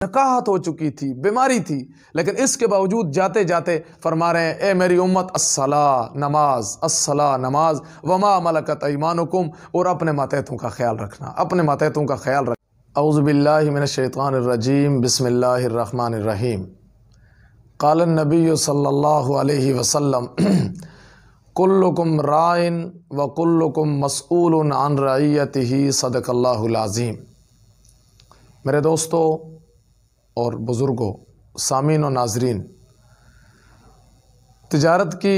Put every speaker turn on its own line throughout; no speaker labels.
नकाहत हो चुकी थी, बीमारी थी, लेकिन इसके बावजूद जाते जाते फरमा रहे हैं, ए मेरी उम्मत, अस्सला नमाज, अस्सला नमाज, वमा मलकत ऐमानुकुम, और अपने मातहतों का ख्याल रखना, अपने मातहतों का ख्याल रखना। औज़ु बिल्लाहि मिनश शैतानिर रजीम, बिस्मिल्लाहिर रहमानिर रहीम। क़ाल नबी सल्लल्लाहु अलैहि वसल्लम, कुल्लुकुम राइन व कुल्लुकुम मसऊलुन अन रइयतिही, सदक़ल्लाहुल अज़ीम। मेरे दोस्तों और बुज़ुर्गों, सामीन और नाजरीन, तिजारत की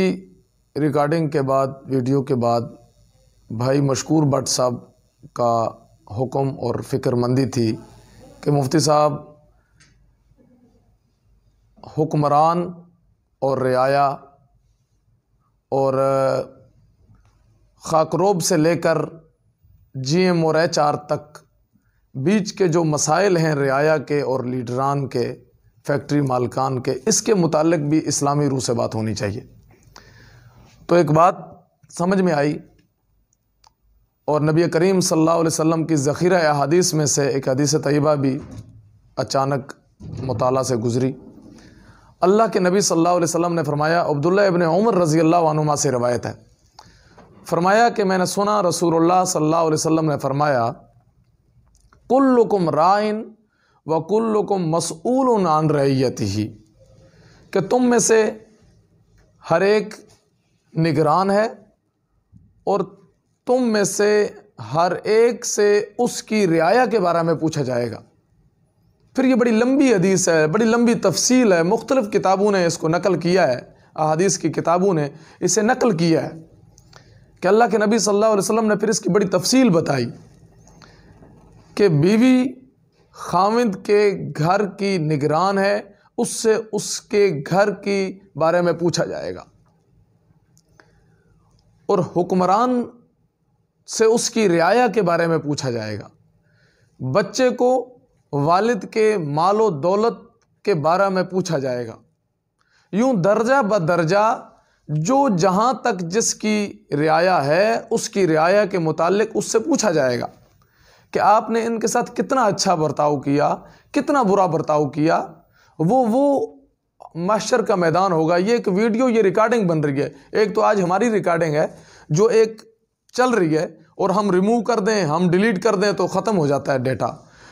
रिकॉर्डिंग के बाद, वीडियो के बाद भाई मशकूर भट्ट साहब का हुक्म और फ़िक्रमंदी थी कि मुफ्ती साहब हुक्मरान और रियाया और खाकरोब से लेकर GM और HR तक बीच के जो मसाइल हैं रियाया के और लीडरान के, फैक्ट्री मालकान के, इसके मुतालिक भी इस्लामी रूह से बात होनी चाहिए। तो एक बात समझ में आई और नबी करीम सल्लल्लाहु अलैहि वसल्लम की ज़ख़ीरा अहादीस में से एक हदीस तय्यबा भी अचानक मुताला से गुज़री। अल्लाह के नबी सल्लल्लाहु अलैहि वसल्लम ने फरमाया, अब्दुल्लाह इब्न उमर रज़ी अल्लाहु अन्हुमा से रवायत है, फरमाया कि मैंने सुना रसूलुल्लाह सल्लल्लाहु अलैहि वसल्लम ने फरमाया, कुल्लुकुम राइन व कुल्लुकुम मसऊलुन अन रइयतिही, कि तुम में से हर एक निगरान है और तुम में से हर एक से उसकी रियाया के बारे में पूछा जाएगा। फिर ये बड़ी लंबी हदीस है, बड़ी लंबी तफसील है, मुख्तलिफ़ किताबों ने इसको नकल किया है, अहादीस की किताबों ने इसे नकल किया है कि अल्लाह के नबी सल्लल्लाहु अलैहि वसल्लम ने फिर इसकी बड़ी तफसील बताई कि बीवी खाविंद के घर की निगरान है, उससे उसके घर की बारे में पूछा जाएगा, और हुक्मरान से उसकी रियाया के बारे में पूछा जाएगा, बच्चे को वालिद के मालो दौलत के बारे में पूछा जाएगा। यूं दर्जा ब दर्जा जो जहां तक जिसकी रियाया है उसकी रियाया के मुतालिक उससे पूछा जाएगा कि आपने इनके साथ कितना अच्छा बर्ताव किया, कितना बुरा बर्ताव किया। वो माशर का मैदान होगा। ये एक वीडियो, ये रिकॉर्डिंग बन रही है। एक तो आज हमारी रिकॉर्डिंग है जो एक चल रही है और हम रिमूव कर दें, हम डिलीट कर दें तो ख़त्म हो जाता है डेटा,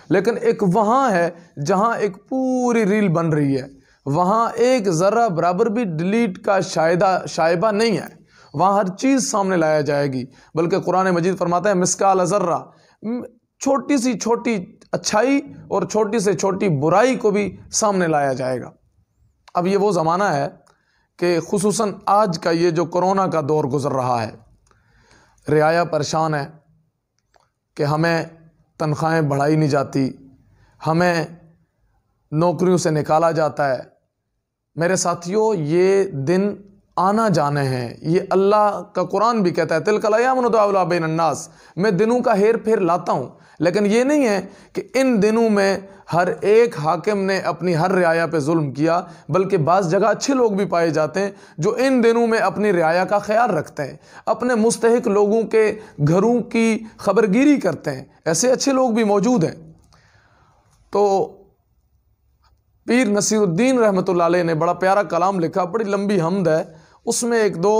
लेकिन एक वहाँ है जहाँ एक पूरी रील बन रही है, वहाँ एक ज़रा बराबर भी डिलीट का शायबा नहीं है, वहाँ हर चीज़ सामने लाया जाएगी। बल्कि कुरान मजीद फरमाता है, मिस्काल ज़र्रा, छोटी सी छोटी अच्छाई और छोटी से छोटी बुराई को भी सामने लाया जाएगा। अब ये वो ज़माना है कि खुसूसन आज का ये जो कोरोना का दौर गुज़र रहा है, रियाया परेशान है कि हमें तनख्वाहें बढ़ाई नहीं जाती, हमें नौकरियों से निकाला जाता है। मेरे साथियों, ये दिन आना जाने हैं। ये अल्लाह का कुरान भी कहता है, तिलकल अय्यामु नुदाविलुहा बैनन्नास, मैं दिनों का हेर फेर लाता हूँ। लेकिन ये नहीं है कि इन दिनों में हर एक हाकिम ने अपनी हर रियाया पे जुल्म किया, बल्कि बाज़ जगह अच्छे लोग भी पाए जाते हैं जो इन दिनों में अपनी रियाया का ख्याल रखते हैं, अपने मुस्तहिक लोगों के घरों की खबरगिरी करते हैं। ऐसे अच्छे लोग भी मौजूद हैं। तो पीर नसीरुद्दीन रहमतुल्लाह अलैह ने बड़ा प्यारा कलाम लिखा, बड़ी लंबी हमद है, उसमें एक दो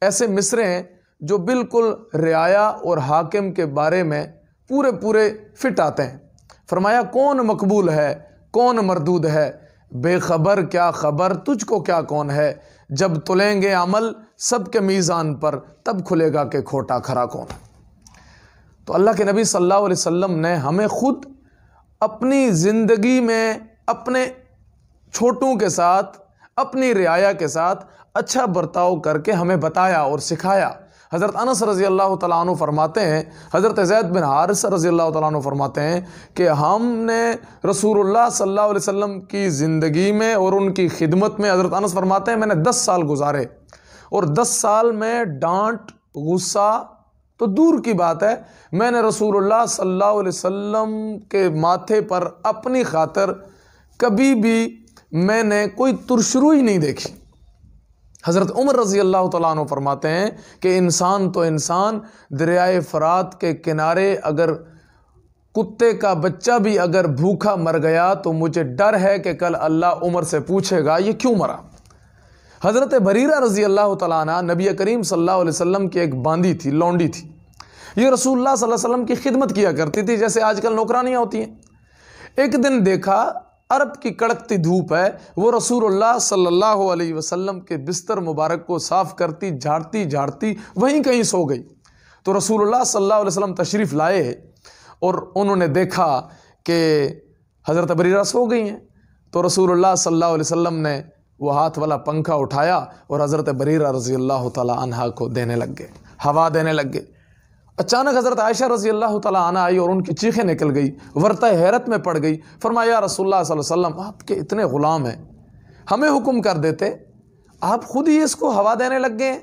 ऐसे मिसरे हैं जो बिल्कुल रियाया और हाकिम के बारे में पूरे पूरे फिट आते हैं। फरमाया, कौन मकबूल है कौन मरदूद है, बेखबर क्या खबर तुझको क्या कौन है, जब तुलेंगे अमल सबके मीज़ान पर तब खुलेगा कि खोटा खरा कौन। तो अल्लाह के नबी सल्लल्लाहु अलैहि वसल्लम ने हमें खुद अपनी ज़िंदगी में अपने छोटों के साथ, अपनी रियाया के साथ अच्छा बर्ताव करके हमें बताया और सिखाया। हज़रत अनस रज़ी अल्लाह तआला अन्हु फरमाते हैं, हज़रत ज़ैद बिन हारिस रज़ी अल्लाह तआला अन्हु फरमाते हैं कि हमने रसूलुल्लाह सल्लल्लाहु अलैहि वसल्लम की ज़िंदगी में और उनकी खिदमत में, हज़रत अनस फरमाते हैं, मैंने 10 साल गुजारे और 10 साल में डांट, गुस्सा तो दूर की बात है, मैंने रसूलुल्लाह सल्लल्लाहु अलैहि वसल्लम के माथे पर अपनी खातिर कभी भी मैंने कोई तुरशुरू ही नहीं देखी। हज़रत उमर रज़ी अल्लाह तआला अन्हु फरमाते हैं कि इंसान तो इंसान दरियाए फ़रात के किनारे अगर कुत्ते का बच्चा भी अगर भूखा मर गया तो मुझे डर है कि कल अल्लाह उमर से पूछेगा ये क्यों मरा। हज़रत बरीरा रज़ी अल्लाह तआला अन्हा नबी करीम सल्लल्लाहु अलैहि वसल्लम की एक बांदी थी, लौंडी थी। ये रसूलुल्लाह सल्लल्लाहु अलैहि वसल्लम की खिदमत किया करती थी जैसे आजकल नौकरानियाँ होती हैं। एक दिन देखा अरब की कड़कती धूप है, वो रसूलुल्लाह सल्लल्लाहु अलैहि वसल्लम के बिस्तर मुबारक को साफ़ करती झाड़ती झाड़ती वहीं कहीं सो गई। तो रसूलुल्लाह सल्लल्लाहु अलैहि वसल्लम तशरीफ़ लाए और उन्होंने देखा कि हज़रत बरीरा सो गई हैं। तो रसूलुल्लाह सल्लल्लाहु अलैहि वसल्लम ने वो हाथ वाला पंखा उठाया और हज़रत बरीरा रज़ी अल्लाह तआला अन्हा को देने लग गए, हवा देने लग गए। अचानक हज़रत आयशा रज़ी अल्लाह तआला अन्हा आई और उनकी चीखें निकल गई, वर्ता हैरत में पड़ गई। फरमाया या रसूलुल्लाह सल्लल्लाहु अलैहि वसल्लम, आपके इतने ग़ुलाम हैं, हमें हुक्म कर देते, आप खुद ही इसको हवा देने लग गए।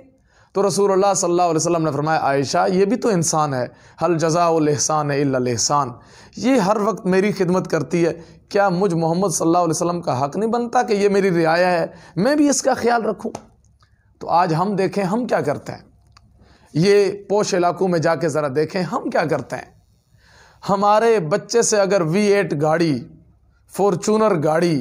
तो रसूलुल्लाह सल्लल्लाहु अलैहि वसल्लम ने फरमाया आयशा ये भी तो इंसान है, हल जज़ाउल इहसान इल्लल इहसान, ये हर वक्त मेरी खिदमत करती है, क्या मुझ मोहम्मद सल्लल्लाहु अलैहि वसल्लम का हक़ नहीं बनता कि ये मेरी रियाया है, मैं भी इसका ख्याल रखूँ। तो आज हम देखें हम क्या करते हैं, ये पोश इलाकों में जाके ज़रा देखें हम क्या करते हैं। हमारे बच्चे से अगर V8 गाड़ी, फॉर्चूनर गाड़ी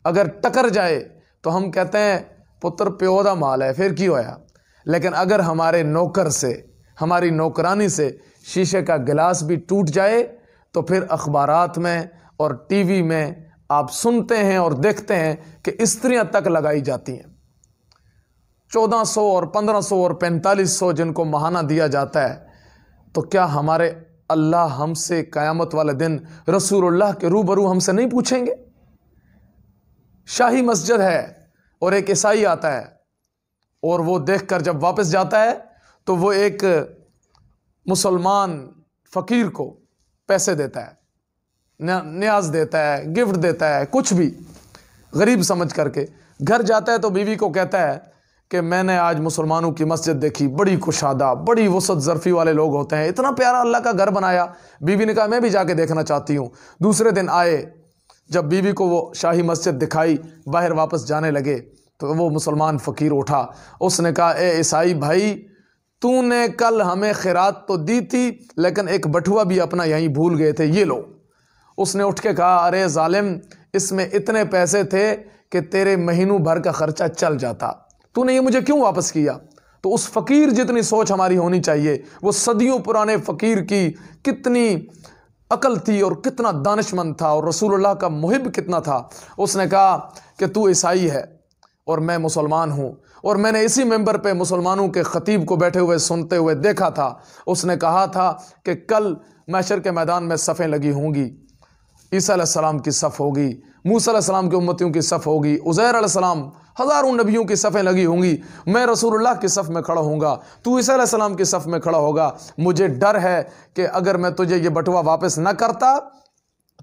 अगर टकर जाए तो हम कहते हैं पुत्र प्यो दा माल है, फिर क्यों होया। लेकिन अगर हमारे नौकर से, हमारी नौकरानी से शीशे का गिलास भी टूट जाए तो फिर अखबारात में और टीवी में आप सुनते हैं और देखते हैं कि स्त्रियां तक लगाई जाती हैं। 1400 और 1500 और 4500 जिनको महाना दिया जाता है। तो क्या हमारे अल्लाह हमसे क़यामत वाले दिन रसूलुल्लाह के रूबरू हमसे नहीं पूछेंगे। शाही मस्जिद है और एक ईसाई आता है और वो देखकर जब वापस जाता है तो वो एक मुसलमान फ़कीर को पैसे देता है, न्याज देता है, गिफ्ट देता है, कुछ भी गरीब समझ करके। घर जाता है तो बीवी को कहता है कि मैंने आज मुसलमानों की मस्जिद देखी, बड़ी कुशादा, बड़ी वसत ज़रफ़ी वाले लोग होते हैं, इतना प्यारा अल्लाह का घर बनाया। बीवी ने कहा मैं भी जाके देखना चाहती हूँ। दूसरे दिन आए, जब बीवी को वो शाही मस्जिद दिखाई, बाहर वापस जाने लगे तो वो मुसलमान फ़कीर उठा, उसने कहा ए ईसाई भाई, तूने कल हमें खैरात तो दी थी लेकिन एक बटुआ भी अपना यहीं भूल गए थे, ये लो। उसने उठ के कहा अरे जालिम, इसमें इतने पैसे थे कि तेरे महीनों भर का ख़र्चा चल जाता, तूने ये मुझे क्यों वापस किया। तो उस फ़कीर जितनी सोच हमारी होनी चाहिए, वो सदियों पुराने फ़कीर की कितनी अकल थी और कितना दानिशमंद था और रसूलुल्लाह का मुहिब कितना था। उसने कहा कि तू ईसाई है और मैं मुसलमान हूँ, और मैंने इसी मेंबर पे मुसलमानों के ख़तीब को बैठे हुए सुनते हुए देखा था। उसने कहा था कि कल महशर के मैदान में सफ़ें लगी होंगी, ईसा अलैहिस्सलाम की सफ़ होगी, मूसा अलैहिस्सलाम की उम्मतियों की सफ़ होगी, उज़ैर अलैहिस्सलाम, हज़ारों नबियों की सफ़ें लगी होंगी, मैं रसूलुल्लाह की सफ़ में खड़ा होऊंगा, तू ईसा अलैहिस्सलाम की सफ़ में खड़ा होगा। मुझे डर है कि अगर मैं तुझे ये बटुआ वापस न करता,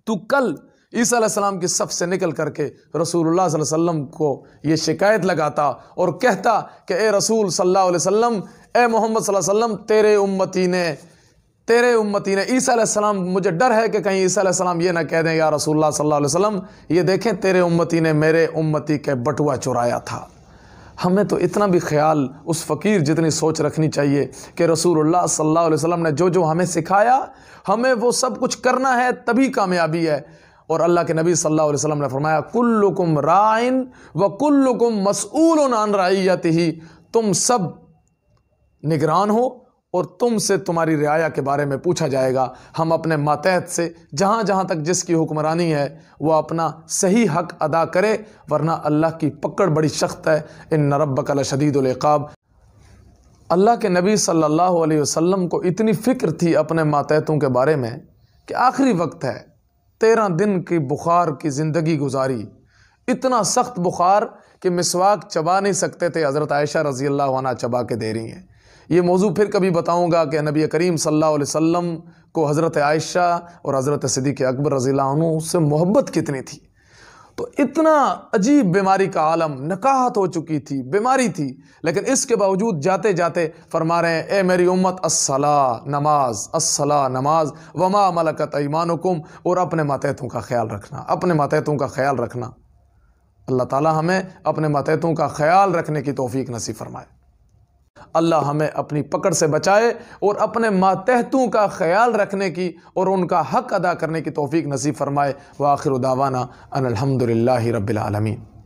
तू कल ईसा अलैहिस्सलाम की सफ़ से निकल करके रसूलुल्लाह सल्लल्लाहु अलैहि वसल्लम को ये शिकायत लगाता और कहता कि ए रसूल सल्लल्लाहु अलैहि वसल्लम, ए मोहम्मद सल्लल्लाहु अलैहि वसल्लम, तेरे उम्मती ने ईसा अलैहिस्सलाम, मुझे डर है कि कहीं ईसा अलैहिस्सलाम ये ना कह दें या रसूलुल्लाह सल्लल्लाहु अलैहि वसल्लम, ये देखें तेरे उम्मती ने मेरे उम्मती के बटुआ चुराया था। हमें तो इतना भी ख्याल, उस फ़कीर जितनी सोच रखनी चाहिए कि रसूलुल्लाह सल्लल्लाहु अलैहि वसल्लम ने जो जो हमें सिखाया, हमें वो सब कुछ करना है, तभी कामयाबी है। और अल्लाह के नबी सल्लल्लाहु अलैहि वसल्लम ने फरमाया कुल्लुकुम राइन व कुल्लुकुम मसऊलुन अन रइयतिही, तुम सब निगरान हो और तुमसे तुम्हारी रियाया के बारे में पूछा जाएगा। हम अपने मातहत से जहाँ जहाँ तक जिसकी हुक्मरानी है वो अपना सही हक अदा करे, वरना अल्लाह की पकड़ बड़ी सख्त है। इन्न रब्बका लशदीदुल इक़ाब। अल्लाह के नबी सल्लल्लाहु अलैहि वसल्लम को इतनी फ़िक्र थी अपने मातहतों के बारे में कि आखिरी वक्त है, 13 दिन की बुखार की ज़िंदगी गुजारी, इतना सख्त बुखार कि मिसवाक चबा नहीं सकते थे। हज़रत आयशा रज़ी अल्लाह अन्हा चबा के दे रही हैं। ये मौजू फिर कभी बताऊंगा कि नबी करीम सल्लल्लाहु अलैहि वसल्लम को हज़रत आयशा और हज़रत सिद्दीक़ अकबर रज़ी अल्लाह अन्हु से मोहब्बत कितनी थी। तो इतना अजीब बीमारी का आलम, नकाहत हो चुकी थी, बीमारी थी, लेकिन इसके बावजूद जाते जाते फरमा रहे हैं ए मेरी उम्मत अस्सला नमाज, अस्सला नमाज, वमा मलकत ऐमानुकुम, और अपने मातहतों का ख्याल रखना, अपने मातहतों का ख्याल रखना। अल्लाह ताला हमें अपने मातहतों का ख्याल रखने की तौफीक नसीब फरमाए। अल्लाह हमें अपनी पकड़ से बचाए और अपने मातहतों का ख्याल रखने की और उनका हक़ अदा करने की तौफ़ीक नसीब फ़रमाए। व आखिर दावाना अनिल हम्दुलिल्लाहि रब्बिल आलमीन।